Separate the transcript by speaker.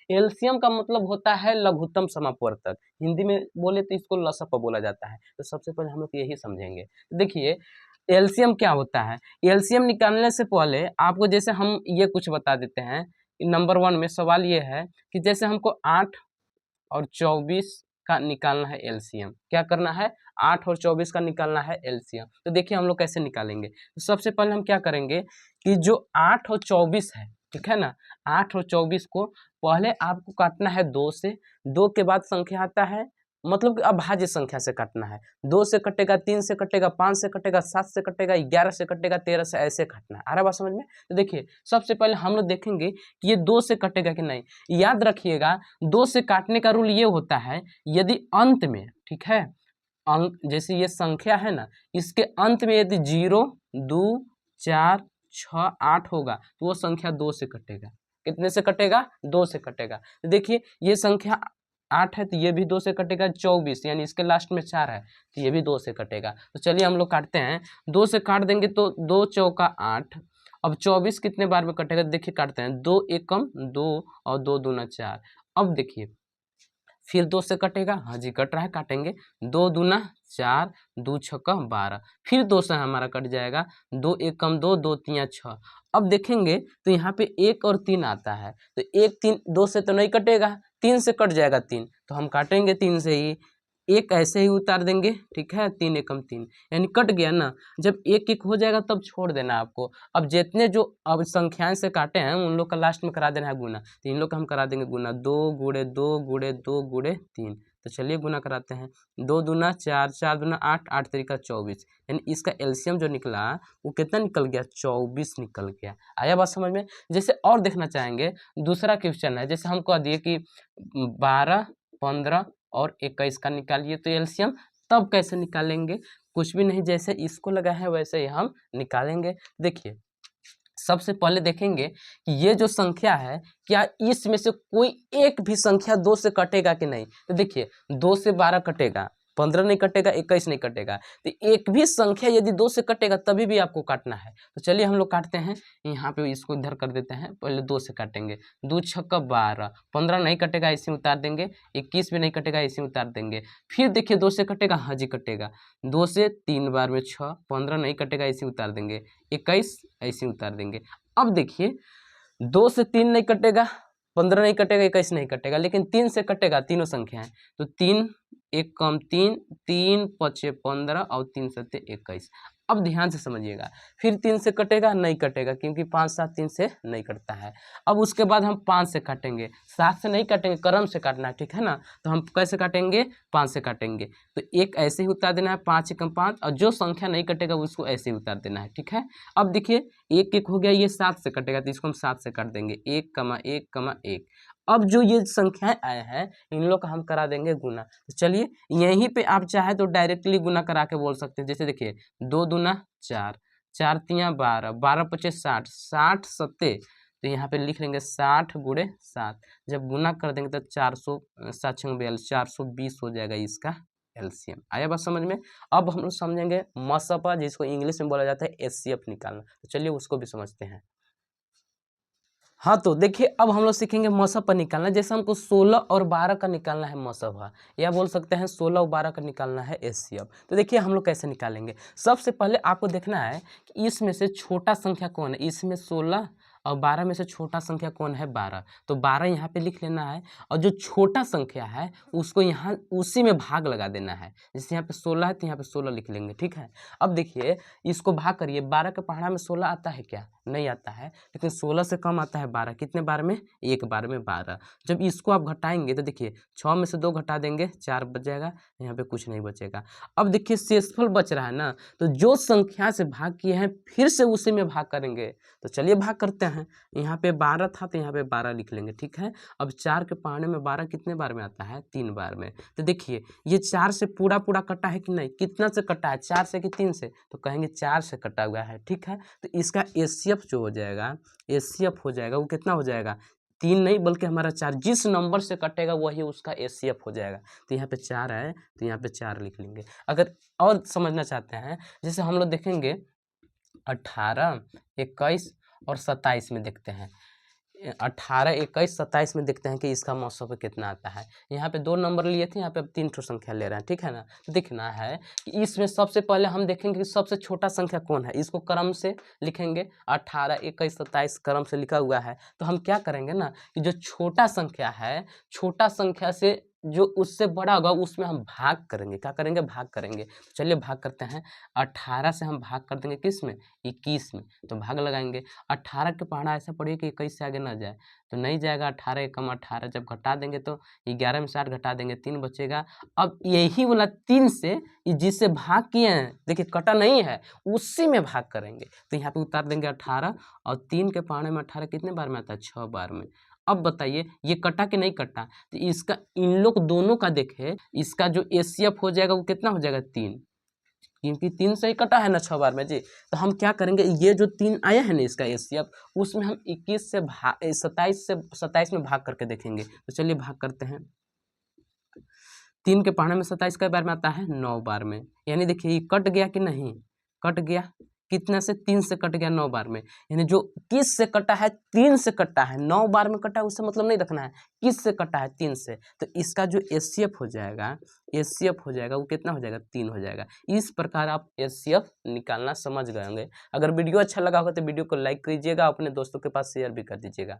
Speaker 1: LCM का मतलब होता है लघुत्तम समापवर्तक, हिंदी में बोले तो इसको लसप बोला जाता है। तो सबसे पहले हम लोग यही समझेंगे। देखिए एलसीएम क्या होता है। एलसीएम निकालने से पहले आपको जैसे हम ये कुछ बता देते हैं। नंबर 1 में सवाल ये है कि जैसे हमको 8 और 24 का निकालना है एलसीएम। क्या करना है? 8 और 24 का निकालना है एलसीएम। तो देखिए हम लोग कैसे निकालेंगे। तो सबसे पहले हम क्या करेंगे कि जो 8 और 24 है, ठीक है ना, 8 और 24 को पहले आपको काटना है 2 से। 2 के बाद संख्या आता है, मतलब कि अभाज्य संख्या से काटना है। 2 से कटेगा, 3 से कटेगा, 5 से कटेगा, 7 से कटेगा, 11 से कटेगा, 13 से, ऐसे काटना है। आ रहा बात समझ में? तो देखिए सबसे पहले हम लोग देखेंगे कि ये 2 से कटेगा कि नहीं। याद रखिएगा 2 से काटने का रूल ये होता है, यदि अंत में, ठीक है, अंक जैसे ये संख्या है ना, इसके अंत में यदि 0, 2, 4, 6, 8 होगा तो वो संख्या 2 से कटेगा। कितने से कटेगा? 2 से कटेगा। तो देखिए ये संख्या 8 है तो ये भी 2 से कटेगा। 24 यानी इसके लास्ट में 4 है तो ये भी 2 से कटेगा। तो चलिए हम लोग काटते हैं। 2 से काट देंगे तो 2 चौका 8। अब 24 कितने बार में कटेगा? देखिए काटते हैं। 2 एकम 2 और 2 दूना 4। अब देखिए फिर 2 से कटेगा, हाँ जी कट रहा है, काटेंगे। 2 दूना 4, 2 छक्का 12, फिर 2 से हमारा कट जाएगा। 2 एकम 2, 2 तिया 6। अब देखेंगे तो यहाँ पे 1 और 3 आता है, तो 1 3 2 से तो नहीं कटेगा, 3 से कट जाएगा 3, तो हम काटेंगे 3 से ही। एक ऐसे ही उतार देंगे, ठीक है, 3 एकम 3 यानी कट गया ना। जब एक एक हो जाएगा तब छोड़ देना आपको। अब जितने जो अब संख्याएं से काटे हैं उन लोग का लास्ट में करा देना है गुना। तो इन लोग का हम करा देंगे गुना। 2 गुड़े 2 गुड़े 2 गुड़े 3। तो चलिए गुना कराते हैं। 2 दूना 4, 4 दूना 8, 8 तरीका 24, यानी इसका एलसीएम जो निकला वो कितना निकल गया? 24 निकल गया। आया बात समझ में? जैसे और देखना चाहेंगे, दूसरा क्वेश्चन है, जैसे हम कह दिए कि 12, 15 और 21 का निकालिए तो एलसीएम। तब कैसे निकालेंगे? कुछ भी नहीं, जैसे इसको लगा है वैसे ही हम निकालेंगे। देखिए सबसे पहले देखेंगे कि ये जो संख्या है क्या इसमें से कोई एक भी संख्या 2 से कटेगा कि नहीं। तो देखिए 2 से 12 कटेगा, 15 नहीं कटेगा, 21 नहीं कटेगा। तो एक भी संख्या यदि 2 से कटेगा तभी भी आपको काटना है। तो चलिए हम लोग काटते हैं। यहाँ पे इसको इधर कर देते हैं, पहले 2 से काटेंगे। 2 छक्का 12, 15 नहीं कटेगा, इसी में उतार देंगे। 21 भी नहीं कटेगा, इसी में उतार देंगे। फिर देखिए 2 से कटेगा, हाँ जी कटेगा। 2 से 3 बार में 6, 15 नहीं कटेगा, इसी उतार देंगे। 21 ऐसे उतार देंगे। अब देखिए 2 से 3 नहीं कटेगा, 15 नहीं कटेगा, 21 नहीं कटेगा, लेकिन 3 से कटेगा, तीनों संख्या है। तो 3 एक कम 3, 3 पचे 15 और 3 सत्ते 21। अब ध्यान से समझिएगा, फिर 3 से कटेगा, नहीं कटेगा, क्योंकि 5 7 3 से नहीं कटता है। अब उसके बाद हम 5 से काटेंगे, 7 से नहीं काटेंगे, क्रम से काटना है, ठीक है ना। तो हम कैसे काटेंगे? 5 से काटेंगे। तो एक ऐसे ही उतार देना है, 5 एकम 5, और जो संख्या नहीं कटेगा उसको ऐसे ही उतार देना है, ठीक है। अब देखिए एक एक हो गया, ये 7 से कटेगा तो इसको हम 7 से काट देंगे। 1,1,1। अब जो ये संख्याएं आए हैं इन लोग का हम करा देंगे गुना। तो चलिए यहीं पे आप चाहे तो डायरेक्टली गुना करा के बोल सकते हैं। जैसे देखिए 2 दूना 4, 4 तिया 12, 12 पचे 60, 60 सत्ते, तो यहाँ पे लिख लेंगे 60 गुणे 7। जब गुना कर देंगे तो 400 7 छंग 42, 420 हो जाएगा इसका एलसीएम। आया बात समझ में? अब हम लोग समझेंगे मसपा, जिसको इंग्लिश में बोला जाता है एचसीएफ निकालना। तो चलिए उसको भी समझते हैं। हाँ तो देखिए अब हम लोग सीखेंगे मसपा निकालना। जैसे हमको 16 और 12 का निकालना है मसपा, या बोल सकते हैं 16 और 12 का निकालना है एचसीएफ। तो देखिए हम लोग कैसे निकालेंगे। सबसे पहले आपको देखना है कि इसमें से छोटा संख्या कौन है। इसमें 16 और 12 में से छोटा संख्या कौन है? 12। तो 12 यहाँ पे लिख लेना है, और जो छोटा संख्या है उसको यहाँ उसी में भाग लगा देना है। जैसे यहाँ पे 16 है तो यहाँ पे 16 लिख लेंगे, ठीक है। अब देखिए इसको भाग करिए। 12 के पहाड़ा में 16 आता है क्या? नहीं आता है, लेकिन 16 से कम आता है 12। कितने बार में? एक बार में 12। जब इसको आप घटाएंगे तो देखिए 6 में से 2 घटा देंगे, 4 बच जाएगा, यहाँ पे कुछ नहीं बचेगा। अब देखिए शेषफल बच रहा है ना, तो जो संख्या से भाग किए हैं फिर से उसी में भाग करेंगे। तो चलिए भाग करते हैं। यहाँ पे 12 था तो यहाँ पे 12 लिख लेंगे, ठीक है। अब 4 के पहाड़े में 12 कितने बार में आता है? 3 बार में। तो देखिए ये 4 से पूरा पूरा कटा है कि नहीं? कितना से कटा है? 4 से कि 3 से? तो कहेंगे 4 से कटा हुआ है, ठीक है। तो इसका एचसीएफ जो हो जाएगा, एचसीएफ हो जाएगा, वो कितना हो जाएगा? 3 नहीं बल्कि हमारा 4। जिस नंबर से कटेगा वही उसका एचसीएफ हो जाएगा। तो यहाँ पे 4 है तो यहाँ पे 4 लिख लेंगे। अगर और समझना चाहते हैं, जैसे हम लोग देखेंगे 18, 21 और 27 में देखते हैं। 18, 21, 27 में देखते हैं कि इसका मौसम कितना आता है। यहाँ पे 2 नंबर लिए थे, यहाँ पे अब 3 ठो संख्या ले रहे हैं, ठीक है ना। तो देखना है कि इसमें सबसे पहले हम देखेंगे कि सबसे छोटा संख्या कौन है, इसको क्रम से लिखेंगे। 18, 21, 27 क्रम से लिखा हुआ है। तो हम क्या करेंगे ना कि जो छोटा संख्या है, छोटा संख्या से जो उससे बड़ा होगा उसमें हम भाग करेंगे। क्या करेंगे? भाग करेंगे। चलिए भाग करते हैं। 18 से हम भाग कर देंगे किस में? 21 में। तो भाग लगाएंगे। 18 के पहाड़ा ऐसा पढ़िए कि 21 से आगे ना जाए, तो नहीं जाएगा। 18 एकम 18, जब घटा देंगे तो 11 में से 8 घटा देंगे, 3 बचेगा। अब यही वाला 3 से जिससे भाग किए हैं, देखिए कटा नहीं है, उसी में भाग करेंगे। तो यहाँ पे उतार देंगे 18, और 3 के पहाड़े में 18 कितने बार में आता है? 6 बार में। अब बताइए ये कटा कि नहीं कटा? तो इसका इन लोग दोनों का देखे, इसका जो एचसीएफ हो जाएगा वो कितना हो जाएगा? 3, क्योंकि 3 से ही कटा है ना 6 बार में जी। तो हम क्या करेंगे, ये जो 3 आया है ना इसका एचसीएफ, उसमें हम 21 से 27 में भाग करके देखेंगे। तो चलिए भाग करते हैं। 3 के पहाड़े में 27 कई बार में आता है? 9 बार में। यानी देखिए ये कट गया कि नहीं? कट गया। कितना से? 3 से कट गया 9 बार में। यानी जो किस से कटा है? 3 से कटा है। 9 बार में कटा है उससे मतलब नहीं रखना है, किस से कटा है? 3 से। तो इसका जो एचसीएफ हो जाएगा, एचसीएफ हो जाएगा, वो कितना हो जाएगा? 3 हो जाएगा। इस प्रकार आप एचसीएफ निकालना समझ गए होंगे। अगर वीडियो अच्छा लगा होगा तो वीडियो को लाइक कीजिएगा, अपने दोस्तों के पास शेयर भी कर दीजिएगा।